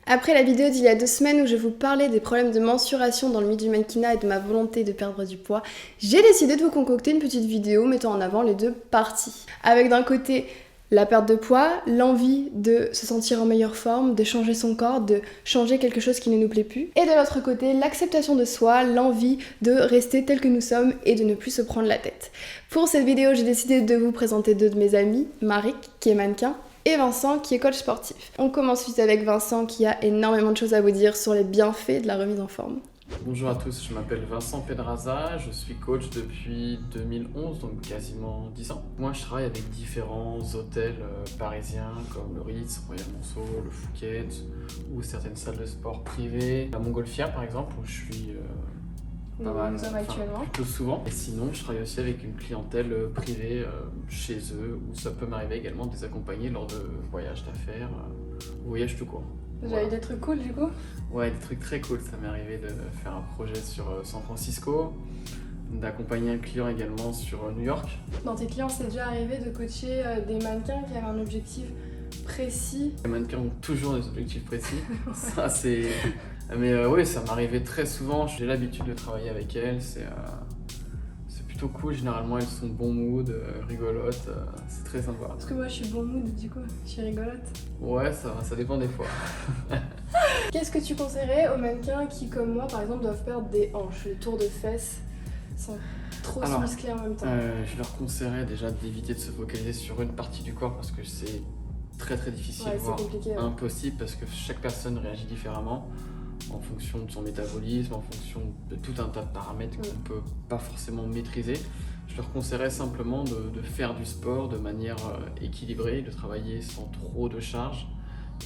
Après la vidéo d'il y a 2 semaines où je vous parlais des problèmes de mensuration dans le milieu du mannequinat et de ma volonté de perdre du poids, j'ai décidé de vous concocter une petite vidéo mettant en avant les deux parties. Avec d'un côté la perte de poids, l'envie de se sentir en meilleure forme, de changer son corps, de changer quelque chose qui ne nous plaît plus. Et de l'autre côté, l'acceptation de soi, l'envie de rester tel que nous sommes et de ne plus se prendre la tête. Pour cette vidéo, j'ai décidé de vous présenter deux de mes amis, Marik, qui est mannequin, et Vincent qui est coach sportif. On commence vite avec Vincent qui a énormément de choses à vous dire sur les bienfaits de la remise en forme. Bonjour à tous, je m'appelle Vincent Pedraza, je suis coach depuis 2011, donc quasiment 10 ans. Moi je travaille avec différents hôtels parisiens comme le Ritz, Royal Monceau, le Phuket ou certaines salles de sport privées. La Montgolfière par exemple où je suis pas mal, Actuellement. plutôt souvent. Et sinon je travaille aussi avec une clientèle privée chez eux où ça peut m'arriver également de les accompagner lors de voyages d'affaires ou voyages tout court. J'avais des trucs cool du coup. Ouais, des trucs très cool. Ça m'est arrivé de faire un projet sur San Francisco, d'accompagner un client également sur New York. Dans tes clients, c'est déjà arrivé de coacher des mannequins qui avaient un objectif précis? Les mannequins ont toujours des objectifs précis. Ça, c'est... Mais oui, ça m'arrivait très souvent. J'ai l'habitude de travailler avec elles. C'est plutôt cool. Généralement, elles sont bon mood, rigolotes. C'est très sympa. Parce que moi, je suis bon mood du coup. Je suis rigolote. Ouais, ça dépend des fois. Qu'est-ce que tu conseillerais aux mannequins qui, comme moi, par exemple, doivent perdre des hanches, les tours de fesses, sans trop se muscler en même temps? Je leur conseillerais déjà d'éviter de se focaliser sur une partie du corps parce que c'est très difficile, voire compliqué, impossible parce que chaque personne réagit différemment en fonction de son métabolisme, en fonction de tout un tas de paramètres qu'on ne peut pas forcément maîtriser. Je leur conseillerais simplement de faire du sport de manière équilibrée, de travailler sans trop de charge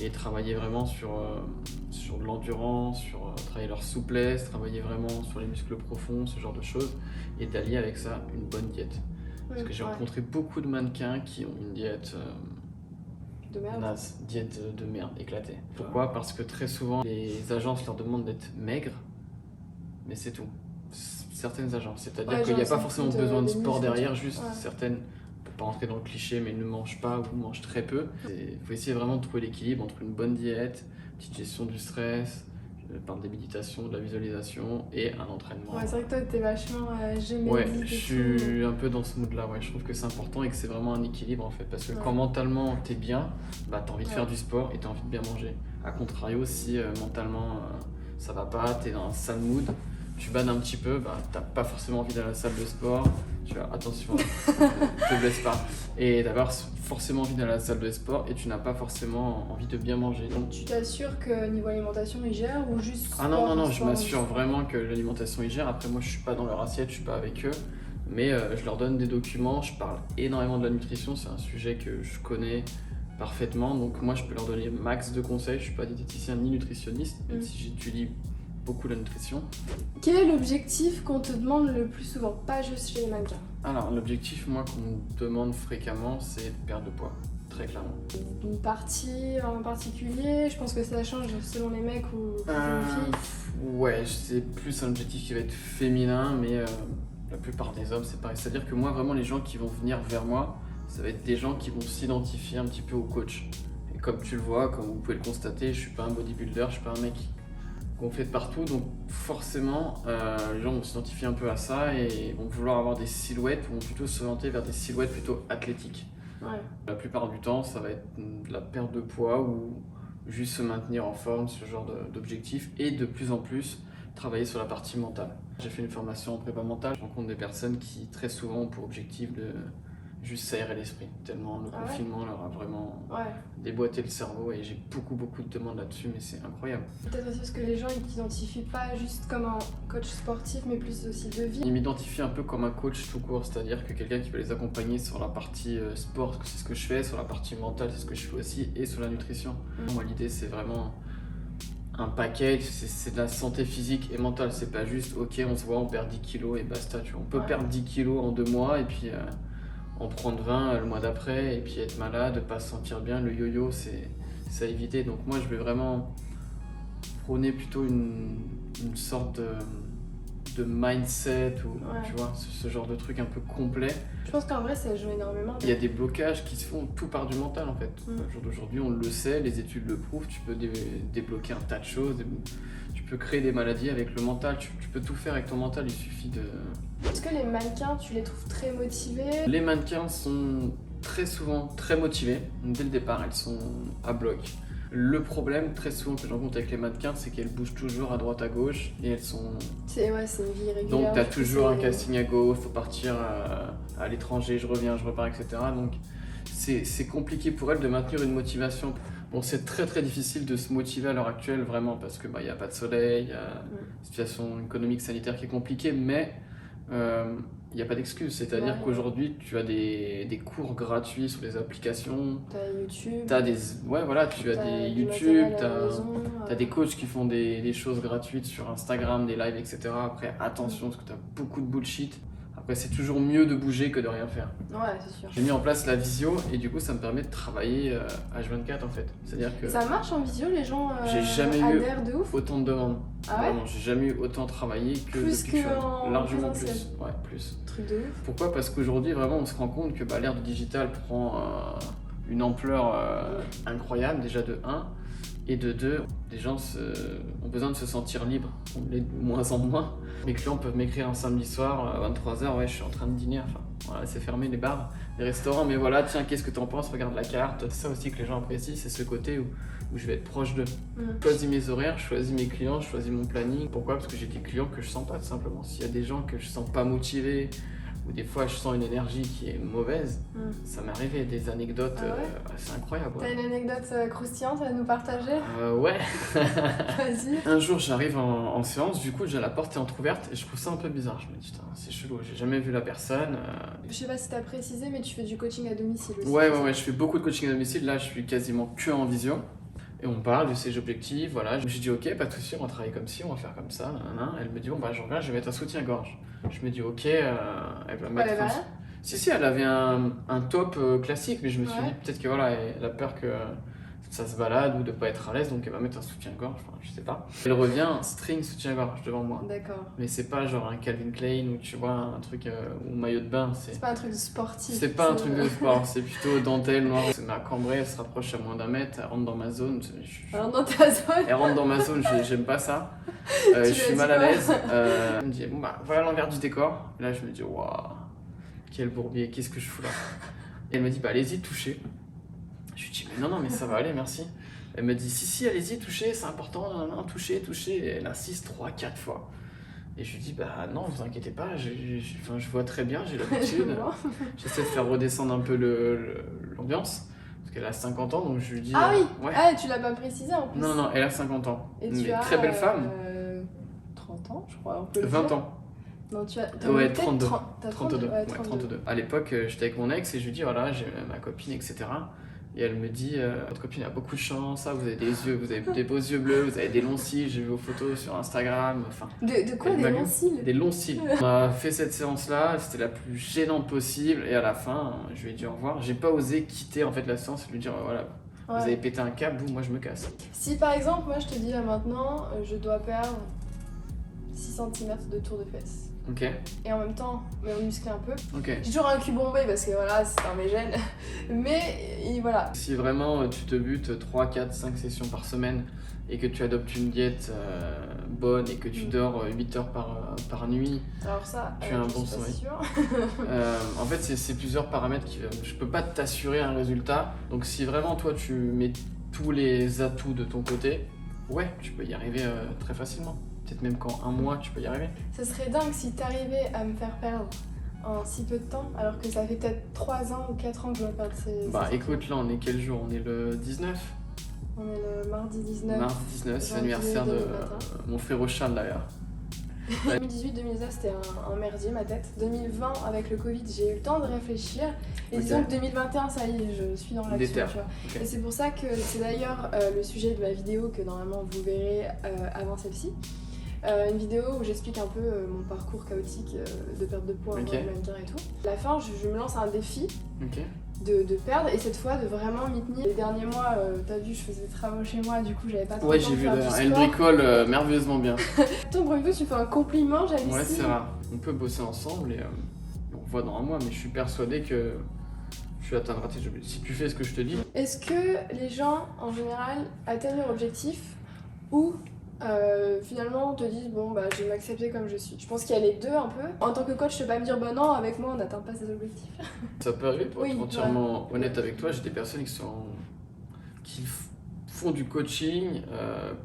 et travailler vraiment sur de l'endurance, travailler leur souplesse, travailler vraiment sur les muscles profonds, ce genre de choses, et d'allier avec ça une bonne diète. Parce que j'ai rencontré beaucoup de mannequins qui ont une diète de merde. naze, diète de merde, éclatée. Pourquoi? Parce que très souvent, les agences leur demandent d'être maigres, mais c'est tout. Certaines agences, c'est-à-dire qu'il n'y a pas forcément besoin de sport derrière, juste certaines, pour pas rentrer dans le cliché, mais ne mangent pas ou mangent très peu. Il faut essayer vraiment de trouver l'équilibre entre une bonne diète, petite gestion du stress, par des méditations, de la visualisation et un entraînement. Ouais, c'est vrai que toi t'es vachement gémé. Ouais, je suis un peu dans ce mood-là, ouais. Je trouve que c'est important et que c'est vraiment un équilibre en fait. Parce que quand mentalement t'es bien, bah t'as envie de faire du sport et t'as envie de bien manger. A contrario, si mentalement ça va pas, t'es dans un sale mood, tu bades un petit peu, bah t'as pas forcément envie d'aller à la salle de sport. Tu vois, attention, te blesse pas. Et d'avoir forcément envie d'aller à la salle de sport et tu n'as pas forcément envie de bien manger. Donc tu t'assures que niveau alimentation ils gèrent ou juste Ah non, je m'assure vraiment que l'alimentation ils gèrent. Après moi je suis pas dans leur assiette, je suis pas avec eux. Mais je leur donne des documents, je parle énormément de la nutrition, c'est un sujet que je connais parfaitement. Donc moi je peux leur donner max de conseils, je suis pas diététicien ni nutritionniste, même si j'étudie beaucoup la nutrition. Quel est l'objectif qu'on te demande le plus souvent, pas juste chez les mannequins? Alors l'objectif moi qu'on me demande fréquemment c'est de perdre de poids, très clairement. Une partie en particulier? Je pense que ça change selon les mecs ou les filles. Ouais, c'est plus un objectif qui va être féminin, mais la plupart des hommes c'est pareil. C'est-à-dire que moi vraiment les gens qui vont venir vers moi, ça va être des gens qui vont s'identifier un petit peu au coach. Et comme tu le vois, comme vous pouvez le constater, je suis pas un bodybuilder, je suis pas un mec gonflé de partout, donc forcément les gens vont s'identifier un peu à ça et vont vouloir avoir des silhouettes, vont plutôt s'orienter vers des silhouettes plutôt athlétiques. Ouais. La plupart du temps ça va être de la perte de poids ou juste se maintenir en forme, ce genre d'objectif, et de plus en plus travailler sur la partie mentale. J'ai fait une formation en prépa mentale, je rencontre des personnes qui très souvent ont pour objectif de juste s'aérer l'esprit, tellement le confinement leur a vraiment déboîté le cerveau et j'ai beaucoup de demandes là-dessus, mais c'est incroyable. Peut-être aussi parce que les gens ils t'identifient pas juste comme un coach sportif, mais plus aussi de vie. Ils m'identifient un peu comme un coach tout court, c'est-à-dire que quelqu'un qui va les accompagner sur la partie sport, parce que c'est ce que je fais, sur la partie mentale, c'est ce que je fais aussi, et sur la nutrition. Moi l'idée c'est vraiment un package, c'est de la santé physique et mentale, c'est pas juste ok on se voit, on perd 10 kilos et basta, tu vois. On peut perdre 10 kilos en 2 mois et puis en prendre 20 le mois d'après et puis être malade, pas se sentir bien, le yo-yo c'est à éviter. Donc moi je vais vraiment prôner plutôt une sorte de mindset ou Ouais. tu vois, ce genre de truc un peu complet. Je pense qu'en vrai, ça joue énormément. Il y a des blocages qui se font tout part du mental en fait. Au jour d'aujourd'hui, on le sait, les études le prouvent, tu peux débloquer un tas de choses, tu peux créer des maladies avec le mental, tu peux tout faire avec ton mental, il suffit de... Est-ce que les mannequins, tu les trouves très motivés? Les mannequins sont très souvent très motivés, dès le départ, elles sont à bloc. Le problème, très souvent, que je rencontre avec les mannequins, c'est qu'elles bougent toujours à droite à gauche et elles sont... C'est une vie irrégulière. Donc tu as je toujours pense un que casting à go, il faut partir à l'étranger, je reviens, je repars, etc. Donc c'est compliqué pour elles de maintenir une motivation. Bon, c'est très très difficile de se motiver à l'heure actuelle, vraiment, parce qu'il n'y a pas de soleil, il y a une situation économique, sanitaire qui est compliquée, mais il n'y a pas d'excuse. C'est-à-dire Ouais. qu'aujourd'hui, tu as des cours gratuits sur les applications. T'as YouTube. Tu as des du YouTube, matériel à la maison, tu as des coachs qui font des choses gratuites sur Instagram, des lives, etc. Après, attention, parce que tu as beaucoup de bullshit. Après, c'est toujours mieux de bouger que de rien faire. Ouais, c'est sûr. J'ai mis en place la visio et du coup, ça me permet de travailler H24 en fait. C'est-à-dire que Ça marche en visio, les gens j'ai jamais eu adhèrent de ouf? autant de demandes. Ah ouais? Vraiment, j'ai jamais eu autant travaillé que Plus depuis que je suis qu'en largement plus. présentiel. Ouais, plus. Truc de ouf. Pourquoi? Parce qu'aujourd'hui, vraiment, on se rend compte que l'ère du digital prend une ampleur incroyable, déjà de 1. Et de 2, les gens ont besoin de se sentir libres. On l'est de moins en moins. Mes clients peuvent m'écrire un samedi soir à 23h, ouais, je suis en train de dîner. Enfin, voilà, c'est fermé les bars, les restaurants, mais voilà, tiens, qu'est-ce que t'en penses? Regarde la carte. C'est ça aussi que les gens apprécient, c'est ce côté où je vais être proche d'eux. Je choisis mes horaires, je choisis mes clients, je choisis mon planning. Pourquoi? Parce que j'ai des clients que je sens pas, tout simplement. S'il y a des gens que je sens pas motivés, ou des fois je sens une énergie qui est mauvaise, ça m'est arrivé des anecdotes assez incroyables. T'as une anecdote croustillante à nous partager? Ouais. Vas-y. Un jour j'arrive en séance, du coup déjà la porte est entrouverte et je trouve ça un peu bizarre. Je me dis, putain, c'est chelou, j'ai jamais vu la personne. Je sais pas si t'as précisé, mais tu fais du coaching à domicile aussi. Ouais, je fais beaucoup de coaching à domicile. Là, je suis quasiment que en visio. Et on parle de ses objectifs, voilà. Je dis, ok, pas de souci, on va travailler comme ci, on va faire comme ça. Elle me dit, bon, bah, je reviens, je vais mettre un soutien-gorge. Je me dis, ok, elle va mettre. Elle avait rien? Si, elle avait un top classique, mais je me suis dit, peut-être que voilà, elle a peur que ça se balade ou de pas être à l'aise, donc elle va mettre un soutien-gorge, enfin, je sais pas. Elle revient, string soutien-gorge devant moi. D'accord. Mais c'est pas genre un Calvin Klein ou tu vois un truc ou maillot de bain. C'est pas un truc sportif. C'est pas un truc de sport, c'est plutôt dentelle noire. Elle m'a cambré, elle se rapproche à moins d'un mètre, elle rentre dans ma zone. Alors dans ta zone. Elle rentre dans ma zone, j'aime pas ça. Je suis mal à l'aise. Elle me dit, bon bah voilà l'envers du décor. Et là je me dis, waouh, quel bourbier, qu'est-ce que je fous là? Et elle me dit, bah allez-y, touchez. Je lui dis, mais non, mais ça va aller, merci. Elle me dit, si, allez-y, touchez, c'est important, touchez. Et elle insiste 3-4 fois. Et je lui dis, bah non, vous inquiétez pas, je vois très bien, j'ai l'habitude. J'essaie de faire redescendre un peu l'ambiance, parce qu'elle a 50 ans, donc je lui dis... Ah oui, ouais. Ah, tu l'as pas précisé en plus. Non, elle a 50 ans. Et Mais tu as, très belle femme. 30 ans, je crois, on peut le 20 dire. ans. Non, tu as... Ouais, peut-être 32. 32. Ouais, 32. À l'époque, j'étais avec mon ex et je lui dis, voilà, j'ai ma copine, etc. Et elle me dit, votre copine a beaucoup de chance, vous avez des beaux yeux bleus, vous avez des longs cils, j'ai vu vos photos sur Instagram, enfin... De quoi, des longs cils? Des longs cils. On a fait cette séance-là, c'était la plus gênante possible, et à la fin, je lui ai dit au revoir. J'ai pas osé quitter en fait la séance et lui dire, voilà, vous avez pété un câble, moi je me casse. Si par exemple, moi je te dis là maintenant, je dois perdre 6 cm de tour de fesses. Ok. Et en même temps, me muscler un peu. Ok. J'ai toujours un cul bombé parce que voilà, c'est un mes gènes. Mais voilà. Si vraiment tu te butes 3, 4, 5 sessions par semaine et que tu adoptes une diète bonne et que tu dors 8 heures par nuit, alors ça, tu as un bon sommeil. En fait, c'est plusieurs paramètres qui... Je peux pas t'assurer un résultat. Donc si vraiment toi tu mets tous les atouts de ton côté, ouais, tu peux y arriver très facilement. Peut-être même qu'en un mois, tu peux y arriver. Ça serait dingue si t'arrivais à me faire perdre en si peu de temps, alors que ça fait peut-être 3 ans ou 4 ans que je dois perdre ces... Bah écoute, là on est quel jour? On est le 19. On est le mardi 19. Mardi 19, c'est l'anniversaire de mon frère Charles d'ailleurs. 2018-2019 c'était un merdier ma tête. 2020 avec le Covid j'ai eu le temps de réfléchir et disons que 2021 ça y est je suis dans l'action, tu vois. Okay. Et c'est pour ça que c'est d'ailleurs le sujet de ma vidéo que normalement vous verrez avant celle-ci. Une vidéo où j'explique un peu mon parcours chaotique de perte de poids, mannequin et tout. À la fin je me lance un défi de perdre et cette fois de vraiment m'y tenir. Les derniers mois, t'as vu, je faisais des travaux chez moi, du coup j'avais pas trop Ouais, le temps j'ai de vu faire du d'ailleurs. Elle sport. bricole merveilleusement bien. Ton premier coup, tu me fais un compliment, j'hallucine. Ouais, c'est rare. On peut bosser ensemble et on voit dans un mois, mais je suis persuadé que tu atteindras tes objectifs. Si tu fais ce que je te dis. Est-ce que les gens, en général, atteignent leur objectif ou finalement te disent bon bah je vais m'accepter comme je suis? Je pense qu'il y a les deux un peu. En tant que coach, je peux pas me dire bah non, avec moi on n'atteint pas ses objectifs. Ça peut arriver, pour Oui, être entièrement honnête avec toi, j'ai des personnes qui font du coaching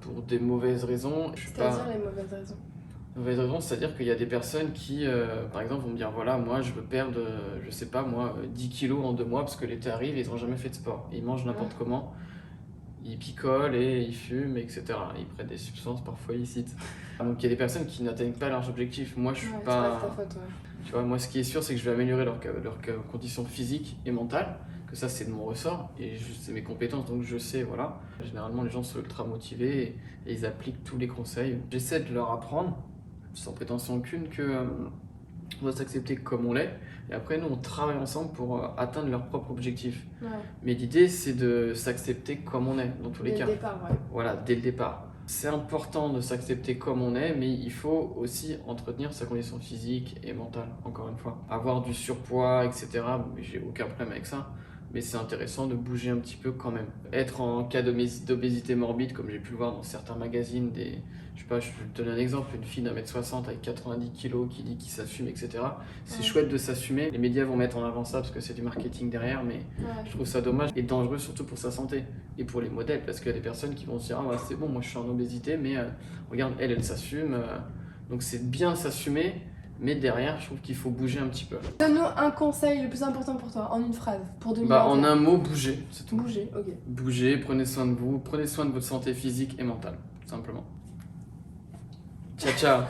pour des mauvaises raisons. Je suis pas... C'est-à-dire les mauvaises raisons. Mauvaise raison, c'est-à-dire qu'il y a des personnes qui, par exemple, vont me dire voilà, moi je veux perdre, je sais pas moi, 10 kilos en 2 mois parce que l'été arrive et ils ont jamais fait de sport. Ils mangent n'importe comment, ils picolent et ils fument, etc. Ils prennent des substances parfois illicites. Donc il y a des personnes qui n'atteignent pas leurs objectifs. Moi je suis C'est pas. ta faute, ouais. Tu vois, moi ce qui est sûr, c'est que je vais améliorer leurs conditions physiques et mentales. Que ça c'est de mon ressort et c'est mes compétences donc je sais voilà. Généralement les gens sont ultra motivés et ils appliquent tous les conseils. J'essaie de leur apprendre sans prétention aucune que on doit s'accepter comme on l'est et après nous on travaille ensemble pour atteindre leurs propres objectifs. Ouais. Mais l'idée c'est de s'accepter comme on est dans tous les cas. Dès le départ, ouais. Voilà, dès le départ. C'est important de s'accepter comme on est, mais il faut aussi entretenir sa condition physique et mentale, encore une fois. Avoir du surpoids, etc., j'ai aucun problème avec ça, mais c'est intéressant de bouger un petit peu quand même. Être en cas d'obésité morbide, comme j'ai pu le voir dans certains magazines, je sais pas, je vais te donner un exemple, une fille d'1m60 avec 90 kg qui dit qu'il s'assume, etc. C'est chouette de s'assumer. Les médias vont mettre en avant ça parce que c'est du marketing derrière, mais je trouve ça dommage et dangereux surtout pour sa santé et pour les modèles parce qu'il y a des personnes qui vont se dire ah ouais, c'est bon, moi je suis en obésité, mais regarde, elle s'assume. Donc c'est bien de s'assumer, mais derrière, je trouve qu'il faut bouger un petit peu. Donne-nous un conseil le plus important pour toi, en une phrase, pour 2021. En un mot, bouger, c'est tout. Bouger, ok. Bouger, prenez soin de vous, prenez soin de votre santé physique et mentale, tout simplement. Ciao, ciao.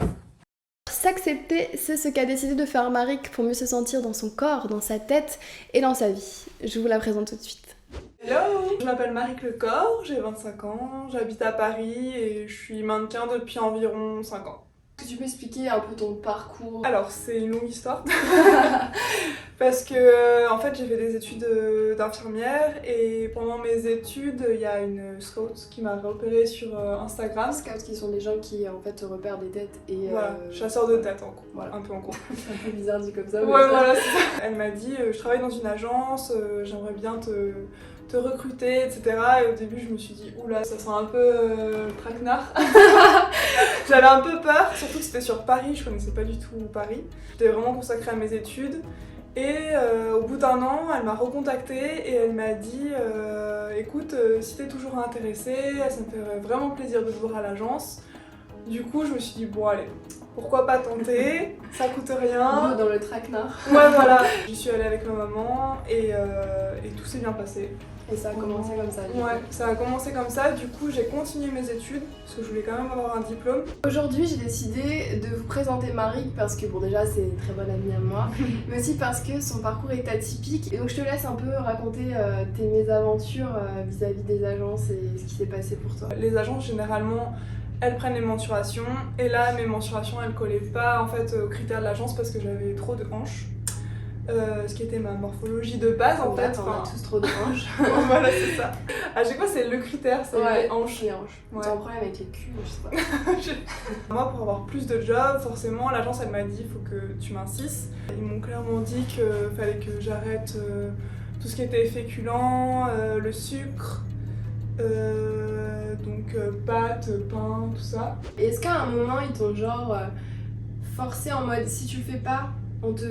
S'accepter, c'est ce qu'a décidé de faire Maric pour mieux se sentir dans son corps, dans sa tête et dans sa vie. Je vous la présente tout de suite. Hello, je m'appelle Maric Lecor, j'ai 25 ans, j'habite à Paris et je suis mannequin depuis environ 5 ans. Est-ce que tu peux expliquer un peu ton parcours? Alors c'est une longue histoire parce que en fait j'ai fait des études d'infirmière et pendant mes études il y a une scout qui m'a repérée sur Instagram. Scouts qui sont des gens qui en fait repèrent des têtes et voilà, chasseurs de têtes en gros, voilà. un peu en gros. C'est un peu bizarre dit comme ça. Ouais voilà, c'est ça. Elle m'a dit je travaille dans une agence, j'aimerais bien te recruter, etc. Et au début, je me suis dit, oula, ça sent un peu traquenard. J'avais un peu peur, surtout que c'était sur Paris, je connaissais pas du tout Paris. J'étais vraiment consacrée à mes études. Et au bout d'1 an, elle m'a recontactée et elle m'a dit, écoute, si t'es toujours intéressée, ça me ferait vraiment plaisir de te voir à l'agence. Du coup, je me suis dit, bon allez, pourquoi pas tenter, ça coûte rien. Dans le traquenard. Ouais voilà, j'y suis allée avec ma maman et tout s'est bien passé. Et ça a commencé comme ça. Ouais, ça a commencé comme ça, du coup j'ai continué mes études parce que je voulais quand même avoir un diplôme. Aujourd'hui j'ai décidé de vous présenter Maric parce que bon déjà c'est une très bonne amie à moi, mais aussi parce que son parcours est atypique. Et donc je te laisse un peu raconter tes mésaventures vis-à-vis des agences et ce qui s'est passé pour toi. Les agences généralement elles prennent les mensurations et là mes mensurations elles collaient pas en fait aux critères de l'agence parce que j'avais trop de hanches. Ce qui était ma morphologie de base en fait. On a tous trop de hanches. Voilà c'est ça. À chaque fois c'est le critère, c'est les hanches. Les hanches. Ouais. T'as un problème avec les culs, je sais pas. Moi pour avoir plus de jobs, forcément l'agence elle m'a dit il faut que tu m'insistes. Ils m'ont clairement dit qu'il fallait que j'arrête tout ce qui était féculent, le sucre, donc pâtes, pain, tout ça. Et est-ce qu'à un moment ils t'ont genre forcé en mode si tu le fais pas, on te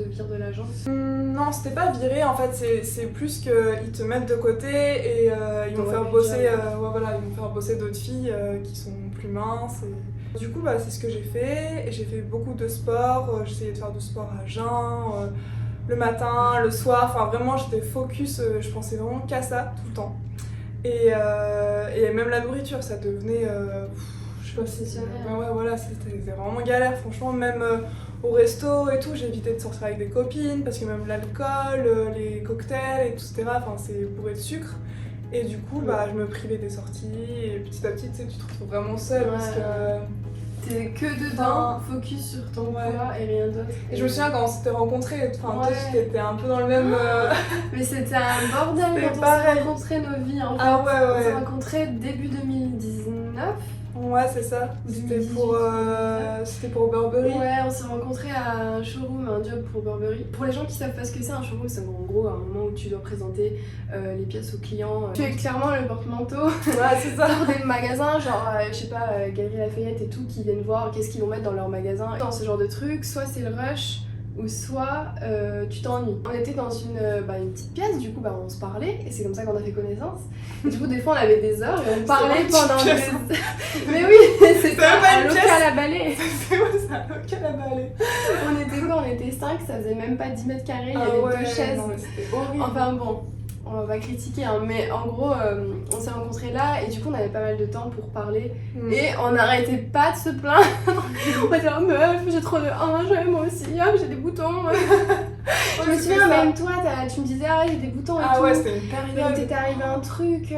vire de l'agence? Non, c'était pas viré en fait, c'est plus qu'ils te mettent de côté et ils vont faire bosser ils vont faire bosser d'autres filles qui sont plus minces. Et... Du coup, c'est ce que j'ai fait et j'ai fait beaucoup de sport. J'essayais de faire du sport à jeun, le matin, le soir. Enfin, vraiment, j'étais focus. Je pensais vraiment qu'à ça tout le temps. Et même la nourriture, ça devenait. Je sais pas si. Ouais, voilà, c'était vraiment galère. Franchement, même au resto et tout, j'évitais de sortir avec des copines parce que même l'alcool, les cocktails, etc. Enfin, c'est bourré de sucre. Et du coup, je me privais des sorties et petit à petit, tu sais, tu te retrouves vraiment seule parce que... T'étais que dedans, focus sur ton poids et rien d'autre. Et je me souviens quand on s'était rencontrés, toi t'étais un peu dans le même... Mais c'était un bordel quand on s'est rencontrés nos vies en fait. Ah ouais. On s'est rencontrés début 2019. Ouais, c'est ça. C'était pour Burberry. Ouais, on s'est rencontrés à un showroom, un job pour Burberry. Pour les gens qui savent pas ce que c'est, un showroom, c'est en gros un moment où tu dois présenter les pièces aux clients. Tu es clairement le porte-manteau c'est ça. pour des magasins, genre, je sais pas, Galeries Lafayette et tout, qui viennent voir qu'est-ce qu'ils vont mettre dans leur magasin. Dans ce genre de truc, soit c'est le rush, ou soit tu t'ennuies. On était dans une petite pièce, du coup on se parlait et c'est comme ça qu'on a fait connaissance. Et du coup des fois on avait des heures et on parlait pendant des... Mais oui, c'était un local à balai. C'est un local à balai. On était quoi? On était 5, ça faisait même pas 10 mètres carrés, il y avait 2 chaises. Non, mais c'était horrible. Enfin bon, on va pas critiquer hein, mais en gros on s'est rencontrés là et du coup on avait pas mal de temps pour parler et on n'arrêtait pas de se plaindre. On était en meuf, j'ai trop de hanches, moi aussi, j'ai des boutons. Je me souviens même toi, tu me disais j'ai des boutons et tout. Ah ouais, c'était une période. Il t'était arrivé un truc.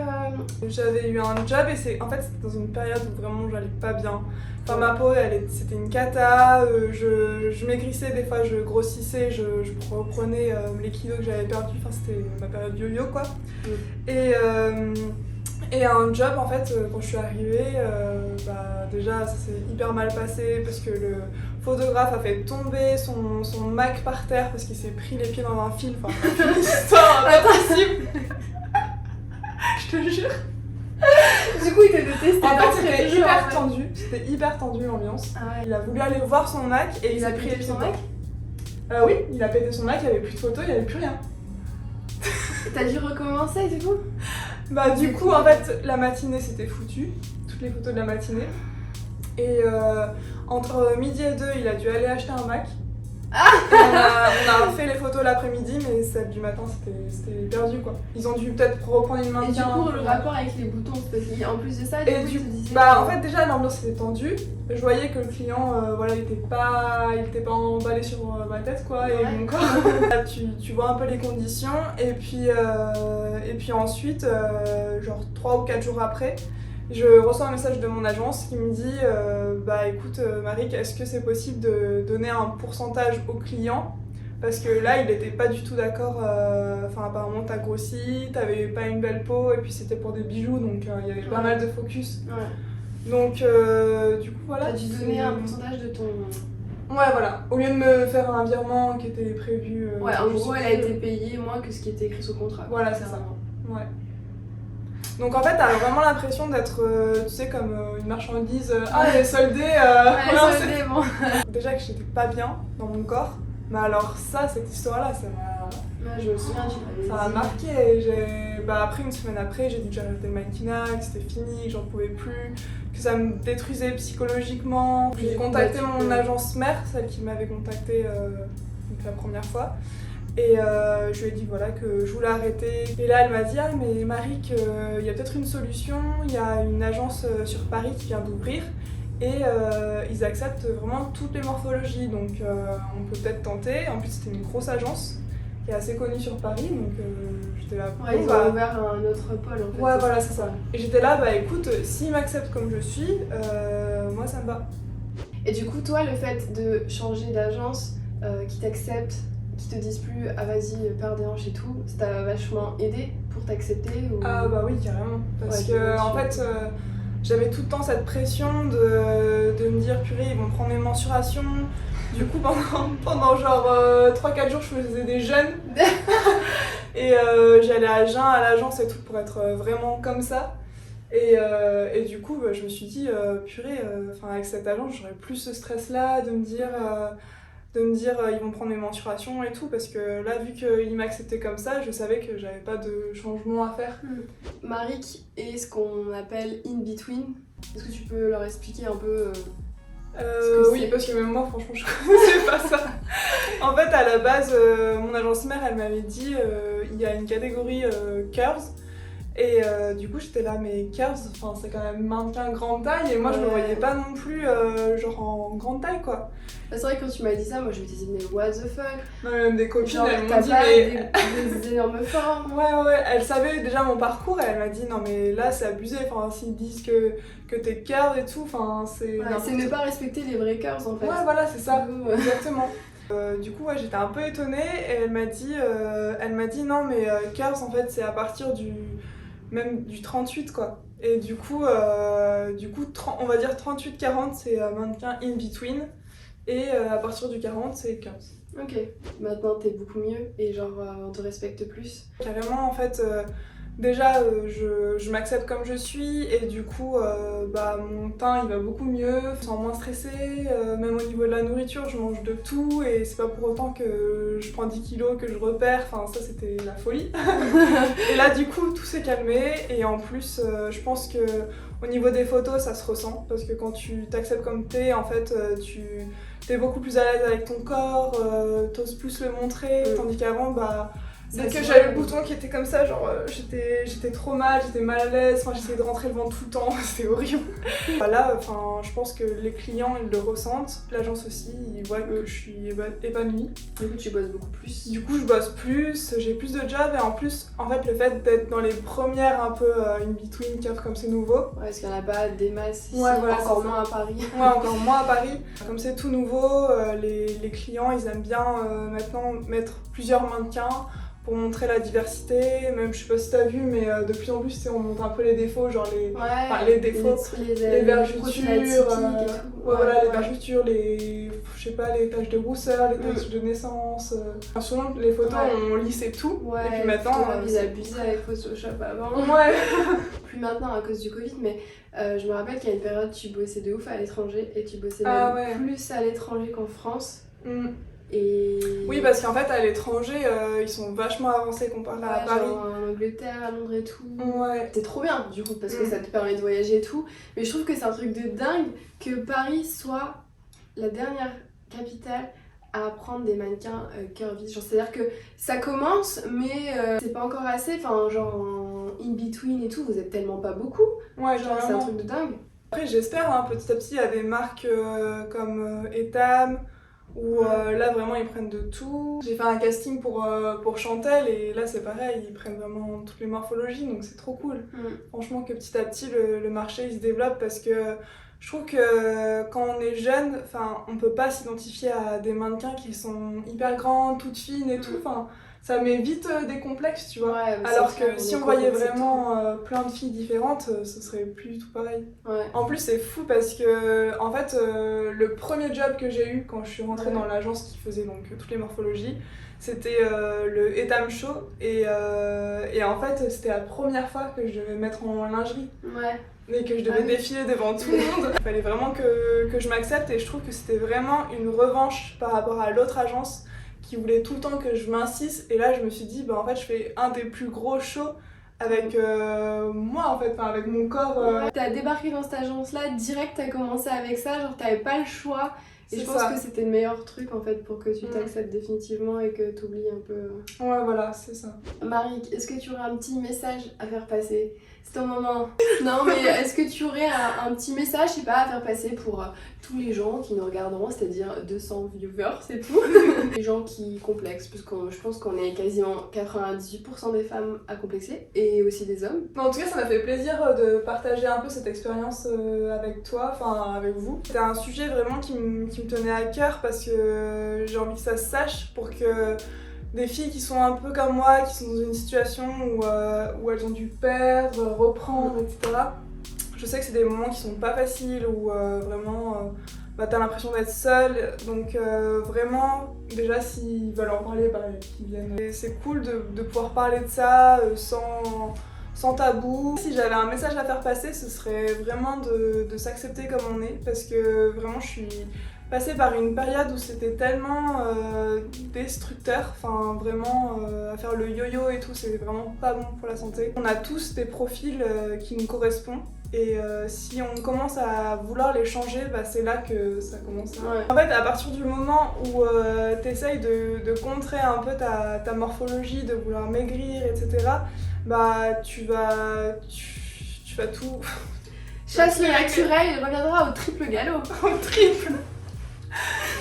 J'avais eu un job et c'était dans une période où vraiment j'allais pas bien. Enfin ma peau c'était une cata, je maigrissais des fois, je grossissais, je reprenais les kilos que j'avais perdus, enfin c'était ma période yo-yo quoi. Et un job en fait quand je suis arrivée, déjà ça s'est hyper mal passé parce que le photographe a fait tomber son Mac par terre parce qu'il s'est pris les pieds dans un fil, enfin une histoire impossible. Je te jure. Du coup il t'a détesté. En fait c'était hyper tendu l'ambiance. Ah ouais. Il a voulu aller voir son Mac et il a pété son Mac. Oui, il a pété son Mac, il n'y avait plus de photos, il n'y avait plus rien. T'as dû recommencer du coup? Du coup en fait la matinée c'était foutu, toutes les photos de la matinée. Et entre midi et 2 il a dû aller acheter un Mac. Et on a fait les photos l'après-midi mais celle du matin c'était perdu quoi. Ils ont dû peut-être reprendre une main. Et du coup le rapport avec les boutons, parce qu'en plus de ça, en fait déjà l'ambiance était tendue. Je voyais que le client il était pas emballé sur ma tête quoi et mon corps. tu vois un peu les conditions et puis ensuite genre 3 ou 4 jours après je reçois un message de mon agence qui me dit écoute Marik, est-ce que c'est possible de donner un pourcentage au client parce que là il était pas du tout d'accord, apparemment t'as grossi, t'avais pas une belle peau et puis c'était pour des bijoux donc il y avait pas mal de focus. Ouais. Donc du coup voilà. T'as dû donner un pourcentage de ton... Ouais voilà, au lieu de me faire un virement qui était prévu... en gros elle a été payée moins que ce qui était écrit sur le contrat. Voilà c'est ça. Ouais. Donc en fait, t'as vraiment l'impression d'être, tu sais, comme une marchandise. Elle est soldée. Soldée, bon. Déjà que j'étais pas bien dans mon corps, mais alors cette histoire-là, ça m'a. Ouais, je me souviens, ça m'a marqué. Après, une semaine après, j'ai dit que j'arrêtais le mannequinat, que c'était fini, que j'en pouvais plus, que ça me détruisait psychologiquement. J'ai contacté mon agence mère, celle qui m'avait contactée la première fois. Et je lui ai dit voilà que je voulais arrêter. Et là elle m'a dit mais Marik, il y a peut-être une solution, il y a une agence sur Paris qui vient d'ouvrir et ils acceptent vraiment toutes les morphologies donc on peut peut-être tenter. En plus c'était une grosse agence qui est assez connue sur Paris donc j'étais là. Ouais, ils ont ouvert un autre pôle en fait. Ouais voilà c'est ça. Et j'étais là écoute s'ils m'acceptent comme je suis, moi ça me va. Et du coup toi le fait de changer d'agence, qui t'accepte, qui te disent plus vas-y perds des hanches et tout, ça t'a vachement aidé pour t'accepter ou... Ah oui carrément parce que en fait j'avais tout le temps cette pression de me dire purée ils vont prendre mes mensurations. Du coup pendant genre 3-4 jours je faisais des jeûnes et j'allais à jeun à l'agence et tout pour être vraiment comme ça. Et du coup je me suis dit purée avec cette agence j'aurais plus ce stress là de me dire ils vont prendre mes mensurations et tout parce que là vu qu'ils m'acceptaient comme ça je savais que j'avais pas de changement à faire. Marik est ce qu'on appelle in between. Est-ce que tu peux leur expliquer un peu oui parce que même moi franchement je connaissais pas ça. En fait à la base mon agence mère elle m'avait dit il y a une catégorie curves Et du coup j'étais là, mais curves, enfin c'est quand même mannequin grande taille et moi je me voyais pas non plus genre en grande taille quoi. C'est vrai que quand tu m'as dit ça, moi je me disais mais what the fuck. Non, même des copines genre, elles m'ont dit mais... des énormes formes. Ouais, elle savait déjà mon parcours et elle m'a dit non mais là c'est abusé, enfin s'ils disent que t'es curves et tout, enfin c'est... Ouais, c'est ne pas respecter les vrais curves en fait. Ouais voilà c'est ça, exactement. Du coup ouais, j'étais un peu étonnée et elle m'a dit non mais curves en fait c'est à partir même du 38 quoi. Et du coup on va dire 38-40 c'est mannequin in between et à partir du 40 c'est curves. Ok, maintenant t'es beaucoup mieux et genre on te respecte plus. Carrément en fait, déjà je m'accepte comme je suis et du coup mon teint il va beaucoup mieux, je me sens moins stressée, même au niveau de la nourriture je mange de tout et c'est pas pour autant que je prends 10 kilos que je repère, enfin ça c'était la folie. Et là du coup tout s'est calmé et en plus je pense que au niveau des photos ça se ressent parce que quand tu t'acceptes comme t'es en fait t'es beaucoup plus à l'aise avec ton corps, t'oses plus le montrer, tandis qu'avant dès que j'avais le bouton qui était comme ça, genre j'étais trop mal, j'étais mal à l'aise, j'essayais de rentrer le ventre tout le temps, c'était horrible. Là, je pense que les clients ils le ressentent, l'agence aussi, ils voient que je suis épanouie. Du coup tu bosses beaucoup plus. Du coup je bosse plus, j'ai plus de jobs et en plus, en fait le fait d'être dans les premières un peu in between curves comme c'est nouveau. Ouais, parce qu'il n'y en a pas des masses ici, ouais, voilà, encore moins à Paris. Ouais, encore moins à Paris. Comme c'est tout nouveau, les clients ils aiment bien maintenant mettre plusieurs mannequins pour montrer la diversité, même je sais pas si t'as vu mais de plus en plus on montre un peu les défauts, genre les défauts, les vergetures, les vergetures, les taches de rousseur, les taches de naissance. Souvent les photos on lissait tout, et puis maintenant... ils abusaient avec Photoshop avant. Ouais. Plus maintenant à cause du Covid, mais je me rappelle qu'il y a une période tu bossais de ouf à l'étranger et tu bossais plus à l'étranger qu'en France. Et... Oui, parce qu'en fait, à l'étranger, ils sont vachement avancés comparé à Paris. Genre en Angleterre, à Londres et tout. Ouais. C'est trop bien, du coup, parce que ça te permet de voyager et tout. Mais je trouve que c'est un truc de dingue que Paris soit la dernière capitale à prendre des mannequins curvy. C'est-à-dire que ça commence, mais c'est pas encore assez. Enfin, genre en in-between et tout, vous êtes tellement pas beaucoup. Ouais, genre c'est un truc de dingue. Après, j'espère, petit à petit, il y a des marques comme Etam, où là vraiment ils prennent de tout. J'ai fait un casting pour Chantel et là c'est pareil, ils prennent vraiment toutes les morphologies donc c'est trop cool. Franchement que petit à petit le marché il se développe parce que je trouve que quand on est jeune, on peut pas s'identifier à des mannequins qui sont hyper grandes, toutes fines et tout. Ça met vite des complexes, tu vois. Ouais, alors que si on voyait vraiment plein de filles différentes, ce serait plus du tout pareil. Ouais. En plus, c'est fou parce que, en fait, le premier job que j'ai eu quand je suis rentrée dans l'agence qui faisait donc toutes les morphologies, c'était le Etam Show. Et en fait, c'était la première fois que je devais me mettre en lingerie. Ouais. Et que je devais défiler devant tout le monde. Il fallait vraiment que je m'accepte et je trouve que c'était vraiment une revanche par rapport à l'autre agence qui voulait tout le temps que je m'insiste et là je me suis dit en fait je fais un des plus gros shows avec moi en fait, avec mon corps. T'as débarqué dans cette agence là, direct t'as commencé avec ça, genre t'avais pas le choix et je pense que c'était le meilleur truc en fait pour que tu t'acceptes définitivement et que t'oublies un peu. Ouais voilà, c'est ça. Marie, est-ce que tu aurais un petit message à faire passer? C'est ton moment. Non mais est-ce que tu aurais un petit message, je sais pas, à faire passer pour tous les gens qui nous regarderont, c'est-à-dire 200 viewers, c'est tout. Les gens qui complexent, parce que je pense qu'on est quasiment 98% des femmes à complexer, et aussi des hommes. En tout cas, ça m'a fait plaisir de partager un peu cette expérience avec toi, avec vous. C'était un sujet vraiment qui me tenait à cœur, parce que j'ai envie que ça se sache, pour que des filles qui sont un peu comme moi, qui sont dans une situation où elles ont dû perdre, reprendre, etc. Je sais que c'est des moments qui sont pas faciles, où vraiment t'as l'impression d'être seule, donc vraiment, déjà s'ils veulent en parler, qu'ils viennent. Et c'est cool de pouvoir parler de ça sans tabou. Si j'avais un message à faire passer, ce serait vraiment de s'accepter comme on est, parce que vraiment je suis passée par une période où c'était tellement destructeur, vraiment à faire le yo-yo et tout, c'est vraiment pas bon pour la santé. On a tous des profils qui nous correspondent. Et si on commence à vouloir les changer, c'est là que ça commence. En fait, à partir du moment où t'essayes de contrer un peu ta morphologie, de vouloir maigrir, etc., bah tu vas tout... Chasse le naturel, il reviendra au triple galop. Au triple.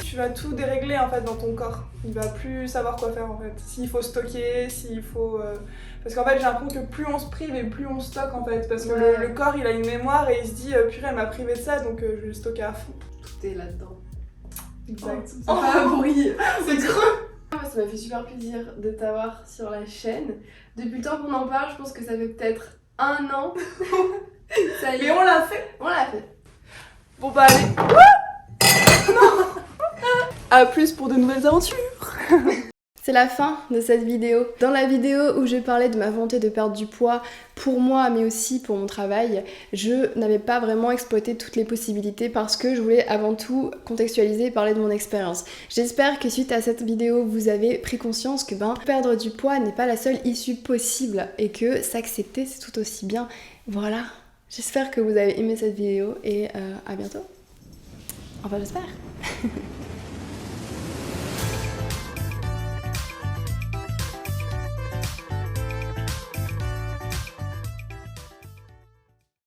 Tu vas tout dérégler en fait dans ton corps. Il va plus savoir quoi faire en fait. S'il faut stocker, s'il faut... Parce qu'en fait j'ai l'impression que plus on se prive et plus on stocke en fait. Parce que le corps il a une mémoire et il se dit purée elle m'a privé de ça donc je vais le stocker à fond. Tout est là-dedans. Exact. Oh, c'est pas bruit. C'est creux. Ça m'a fait super plaisir de t'avoir sur la chaîne. Depuis le temps qu'on en parle, je pense que ça fait peut-être 1 an. Ça y est. Mais on l'a fait. On l'a fait. Bon bah allez. Non. À plus pour de nouvelles aventures. C'est la fin de cette vidéo. Dans la vidéo où j'ai parlé de ma volonté de perdre du poids pour moi mais aussi pour mon travail, je n'avais pas vraiment exploité toutes les possibilités parce que je voulais avant tout contextualiser et parler de mon expérience. J'espère que suite à cette vidéo, vous avez pris conscience que perdre du poids n'est pas la seule issue possible et que s'accepter c'est tout aussi bien. Voilà, j'espère que vous avez aimé cette vidéo et à bientôt. Enfin j'espère.